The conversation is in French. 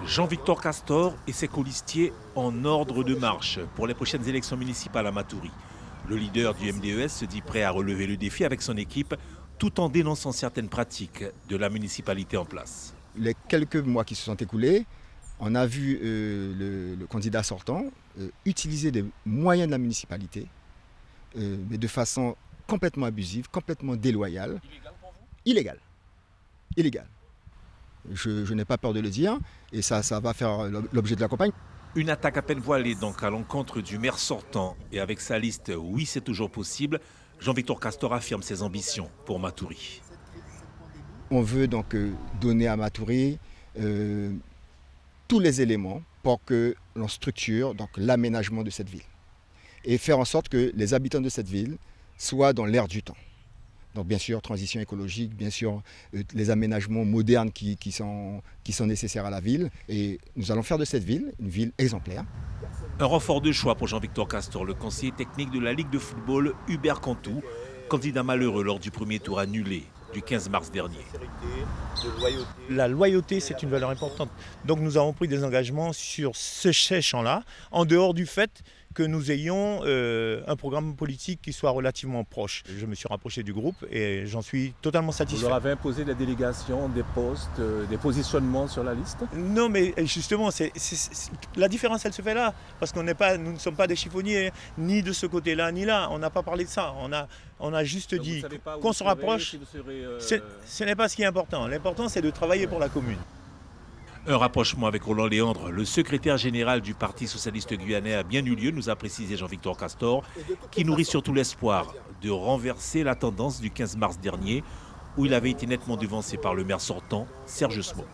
Jean-Victor Castor et ses colistiers en ordre de marche pour les prochaines élections municipales à Matoury. Le leader du MDES se dit prêt à relever le défi avec son équipe tout en dénonçant certaines pratiques de la municipalité en place. Les quelques mois qui se sont écoulés, on a vu le candidat sortant utiliser des moyens de la municipalité, mais de façon complètement abusive, complètement déloyale. Illégal pour vous ? Illégal. Je n'ai pas peur de le dire, et ça va faire l'objet de la campagne. Une attaque à peine voilée donc à l'encontre du maire sortant. Et avec sa liste « Oui, c'est toujours possible », Jean-Victor Castor affirme ses ambitions pour Matoury. On veut donc donner à Matoury tous les éléments pour que l'on structure donc l'aménagement de cette ville et faire en sorte que les habitants de cette ville soient dans l'air du temps. Donc bien sûr, transition écologique, bien sûr, les aménagements modernes qui sont nécessaires à la ville. Et nous allons faire de cette ville une ville exemplaire. Un renfort de choix pour Jean-Victor Castor, le conseiller technique de la Ligue de football Hubert Cantou, candidat malheureux lors du premier tour annulé du 15 mars dernier. La loyauté, c'est une valeur importante. Donc nous avons pris des engagements sur ce champ-là, en dehors du fait que nous ayons un programme politique qui soit relativement proche. Je me suis rapproché du groupe et j'en suis totalement satisfait. Vous leur avez imposé des délégations, des postes, des positionnements sur la liste ? Non, mais justement, la différence, elle se fait là. Parce nous ne sommes pas des chiffonniers, ni de ce côté-là, ni là. On n'a pas parlé de ça. On a juste dit qu'on se rapproche. Ce n'est pas ce qui est important. L'important, c'est de travailler pour la commune. Un rapprochement avec Roland Léandre, le secrétaire général du Parti socialiste guyanais, a bien eu lieu, nous a précisé Jean-Victor Castor, qui nourrit surtout l'espoir de renverser la tendance du 15 mars dernier, où il avait été nettement devancé par le maire sortant, Serge Smock.